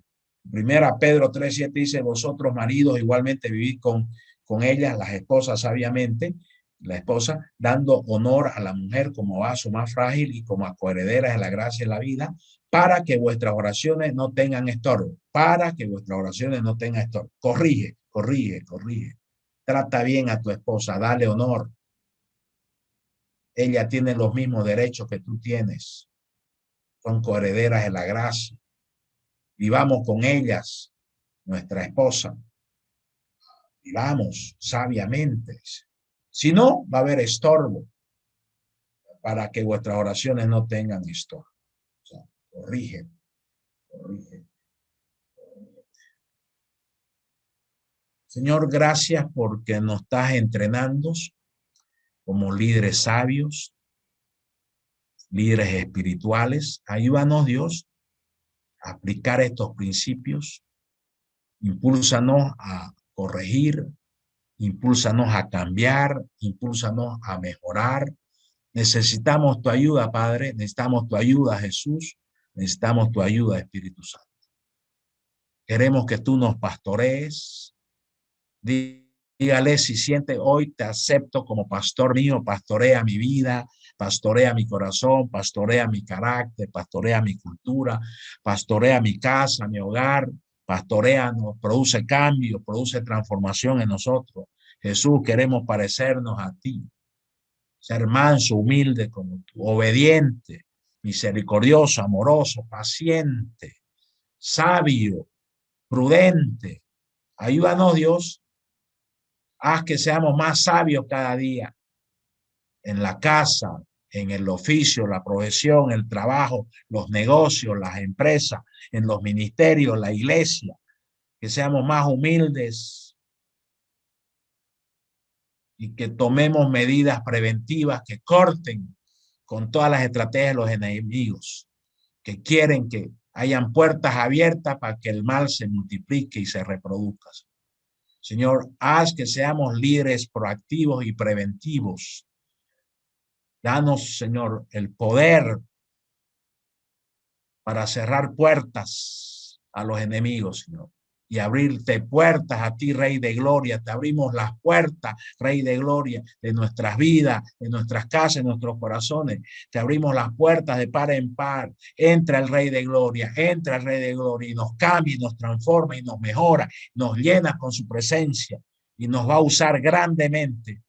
Primera Pedro 3:7 dice, vosotros maridos igualmente vivid con ellas, las esposas sabiamente, la esposa, dando honor a la mujer como vaso más frágil y como a coherederas de la gracia y la vida, para que vuestras oraciones no tengan estorbo, para que vuestras oraciones no tengan estorbo. Corrige, corrige, corrige. Trata bien a tu esposa, dale honor. Ella tiene los mismos derechos que tú tienes. Son coherederas de la gracia. Vivamos con ellas, nuestra esposa. Vivamos sabiamente. Si no, va a haber estorbo para que vuestras oraciones no tengan estorbo. O sea, corrige. Corrige. Señor, gracias porque nos estás entrenando como líderes sabios, líderes espirituales. Ayúdanos, Dios, a aplicar estos principios. Impúlsanos a corregir, impúlsanos a cambiar, impúlsanos a mejorar. Necesitamos tu ayuda, Padre. Necesitamos tu ayuda, Jesús. Necesitamos tu ayuda, Espíritu Santo. Queremos que tú nos pastorees. Dígale si siente hoy, te acepto como pastor mío, pastorea mi vida, pastorea mi corazón, pastorea mi carácter, pastorea mi cultura, pastorea mi casa, mi hogar, pastorea, nos produce cambio, produce transformación en nosotros. Jesús, queremos parecernos a ti, ser manso, humilde como tú, obediente, misericordioso, amoroso, paciente, sabio, prudente. Ayúdanos, Dios. Haz que seamos más sabios cada día en la casa, en el oficio, la profesión, el trabajo, los negocios, las empresas, en los ministerios, la iglesia, que seamos más humildes y que tomemos medidas preventivas que corten con todas las estrategias de los enemigos, que quieren que hayan puertas abiertas para que el mal se multiplique y se reproduzca. Señor, haz que seamos líderes proactivos y preventivos. Danos, Señor, el poder para cerrar puertas a los enemigos, Señor, y abrirte puertas a ti, Rey de Gloria. Te abrimos las puertas, Rey de Gloria, de nuestras vidas, de nuestras casas, de nuestros corazones. Te abrimos las puertas de par en par. Entra el Rey de Gloria, entra el Rey de Gloria y nos cambia, y nos transforma y nos mejora, nos llena con su presencia y nos va a usar grandemente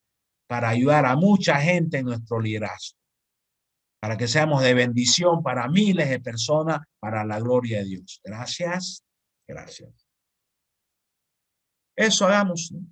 para ayudar a mucha gente en nuestro liderazgo, para que seamos de bendición para miles de personas, para la gloria de Dios. Gracias, gracias. Eso hagamos, ¿no?